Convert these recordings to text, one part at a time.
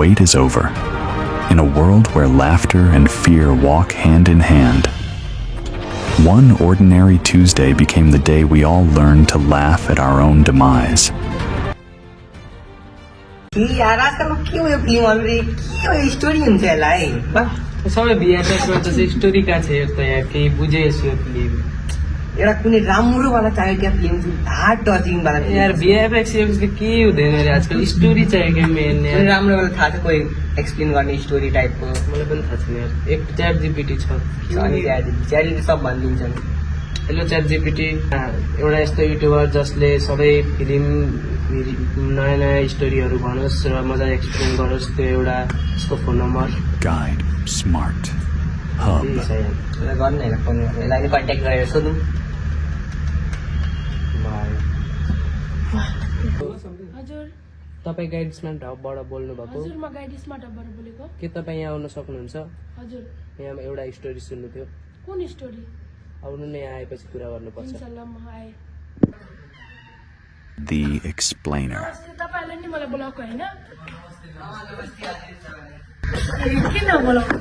wait is over. In a world where laughter and fear walk hand in hand, one ordinary Tuesday became the day we all learned to laugh at our own demise. यार आजकल के हो यो फिल्महरु रे के हो story हुन्छ यसलाई सबै भिएफएक्समा चाहिँ स्टोरी का छ यो त यार केही बुझेछु यो फिल्म एउटा कुनै राम्रो वाला चाहियो क्या फिल्म हार्ट टचिङ वाला यार भिएफएक्स यो के हुँदैन रे आजकल स्टोरी चाहियो क्या मेन यार राम्रो वाला थाहा छ कोही एक्सप्लेन गर्ने स्टोरी टाइपको मलाई पनि थाहा छैन यार एक च्याट जीपीटी छ अनि च्याट सब भनिदिन्छन् हेलो च्याट जीपीटी एउटा यस्तो युट्युबर जसले सबै फिल्म नयाँ नयाँ स्टोरीहरू भनोस् र मजा एक्सप्लेन गरोस् त्यो एउटा यसको phone number Guide Smart Hub. गर्नु होइन फोन यसलाई कन्ट्याक्ट गरेर सोधौँ हजुर तपाईँ गाइड स्मार्ट हबबाट बोल्नु भएको हजुर म गाइड स्मार्ट हबबाट बोलेको के तपाईँ यहाँ आउन सक्नुहुन्छ हजुर यहाँ एउटा स्टोरी सुन्नु थियो कुन स्टोरी आउनु नै यहाँ आएपछि कुरा गर्नुपर्छ इन्शाल्लाह म आए The Explainer. तपाईहरुले नि मलाई बोलाएको हैन किन बोलाउनु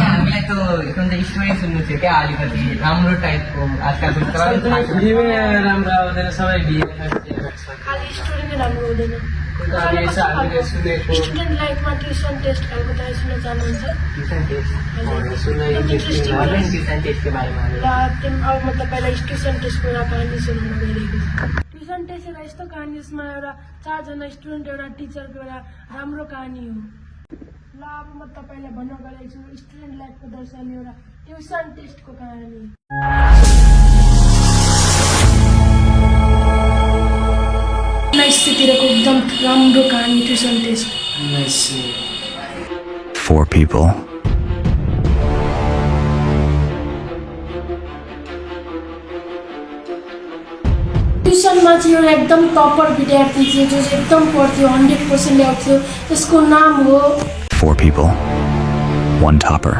हामीलाई त कुनै स्टोरी सुन्नु थियो क्या अलिकति राम्रो टाइपको आजकलको राम्रो आउँदैन सबै भिएफएक्स खाली स्टोरी नै राम्रो हुँदैन सुनेको स्टुडेन्ट लाइफमा ट्युसन टेस्ट खालको चाहिँ सुन्न चाहनुहुन्छ ट्युसन टेस्टको बारेमा र अब म तपाईँलाई ट्युसन टेस्टको एउटा कहानी सुनाउन गइरहेको छु ट्युसन टेस्ट एउटा यस्तो कहानी जसमा एउटा 4 जना स्टुडेन्ट एउटा टिचरको एउटा राम्रो कहानी हो ल अब म तपाईँलाई भन्न गइरहेको छु स्टुडेन्ट लाइफको दर्शाउने एउटा ट्युसन टेस्टको कहानी स्थितिको एकदम राम्रो कहानी ट्युसन टेस्ट 4 people. ट्युसनमा चाहिँ एउटा एकदम टपर विद्यार्थी थियो जो चाहिँ एकदम पढ्थ्यो 100% ल्याउँथ्यो त्यसको नाम हो 4 people. 1 topper.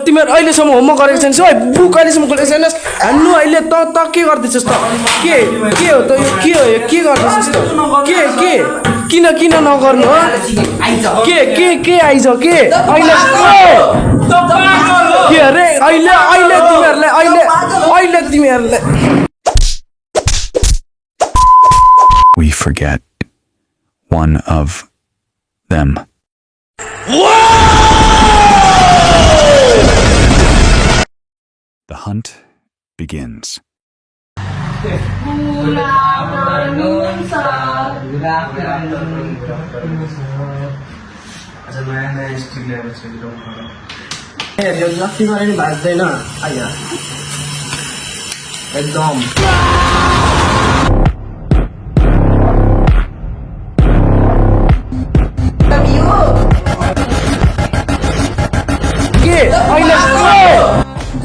तिमीहरू अहिलेसम्म होमवर्क गरेको छैनस् है बुक अहिलेसम्म खोलेको छैनस् हान्नु अहिले त के गर्दैछस् त के हो त यो के हो यो के गर्दैछस् त के किन नगर्नु हो के आइज के अहिले के अरे अहिले तिमीहरूले We forget one of them. The hunt begins. जति गरे नि भाग्दैन एकदम के अहिले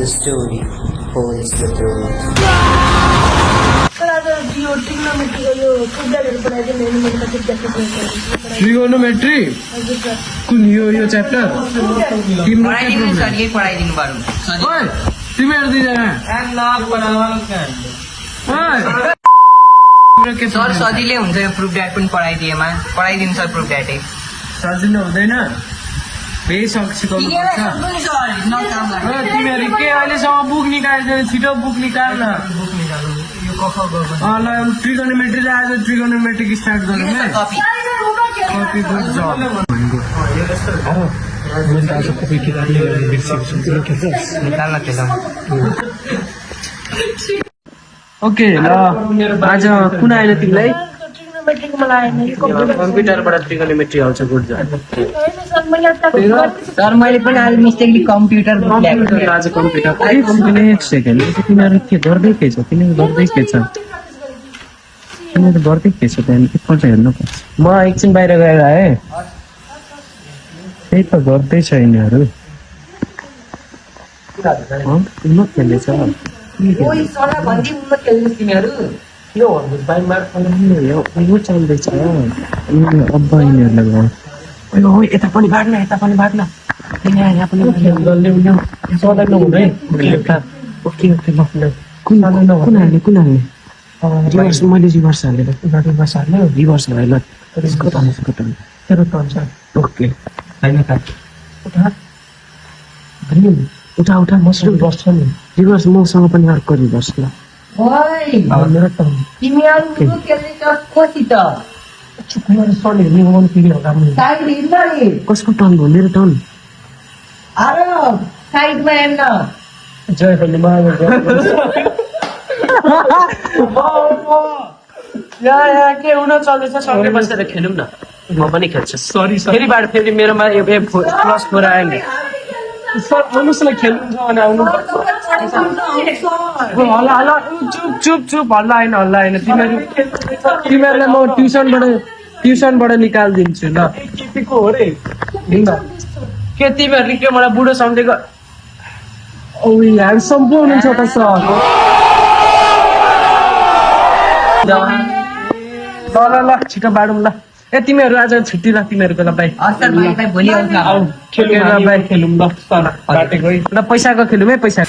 The story holds the truth. Trigonometry कुन यो च्याप्टर पढाइदिनु सर के पढाइदिनु पर्यो तिमीहरू दुईजना सर सजिलै हुन्छ यो प्रुफ ड्याट पनि पढाइदिनु सर प्रुफ ड्याटै सजिलो हुँदैन सिकाउनु तिमीहरू के अहिलेसम्म बुक निकालेको छिटो बुक निकाल न ल ट्रिगोनोमेट्रीले आज ट्रिगोनोमेट्रिक स्टार्ट गरौँ है कपी ओके ल आज कुन आएन तिमीलाई कम्प्युटरबाट ट्रिगोनोमेट्री आउँछ गुड सर मैले पनि आज मिस्टेकली कम्प्युटर आज कम्प्युटर एक सेकेन्ड तिमीहरू के गर्दै के छ त्यहाँदेखि एकपल्ट हेर्नुपर्छ म एकछिन बाहिर गएर आएँ त्यही त गर्दैछ यिनीहरू खेल्दैछ यो चल्दैछ अब यिनीहरूलाई यता पनि भाग्न यहाँ पनि कुन हाल्ने रिभर्स मैले रिभर्स हालेर रिभर्स हाल्यो रिभर्स हालेर त्यसको त तेरो त ओके होइन त उठा ग्रिन उठा उठा मसरुम बस्छ नि रिभर्स मसँग पनि अर्को रिभर्स ल ओइ मेरो टर्न तिमी आलु खेल्ने त कति त चुप गरेर सर्ने निभाउनु पिग्यो राम्रो साइड हिँड्न नि कसको टर्न हो मेरो टर्न अरे साइडमा हेर्न जय हनुमान या के हुन चल्दैछ सँगै बसेर खेलौँ न म पनि खेल्छु सरी फेरि बाट फेरि मेरोमा प्लस 4 आयो नि सर आउनुहोस् न खेल्नुहुन्छ भने आउनु हल्ला हल्ला चुप चुप चुप हल्ला होइन तिमीहरूलाई म ट्युसनबाट निकालिदिन्छु ल केटीको हो रे के तिमीहरूले के मलाई बुढो सम्झेको औ ह्यान्डसम पो हुनुहुन्छ त सर ल छिटो बाडौँ ल ए तिमीहरू आज छुट्टी ल तिमीहरूको ल बाई अस्तर भाइ भोलि आउँछ खेलौँ ल पैसाको खेलौँ है पैसा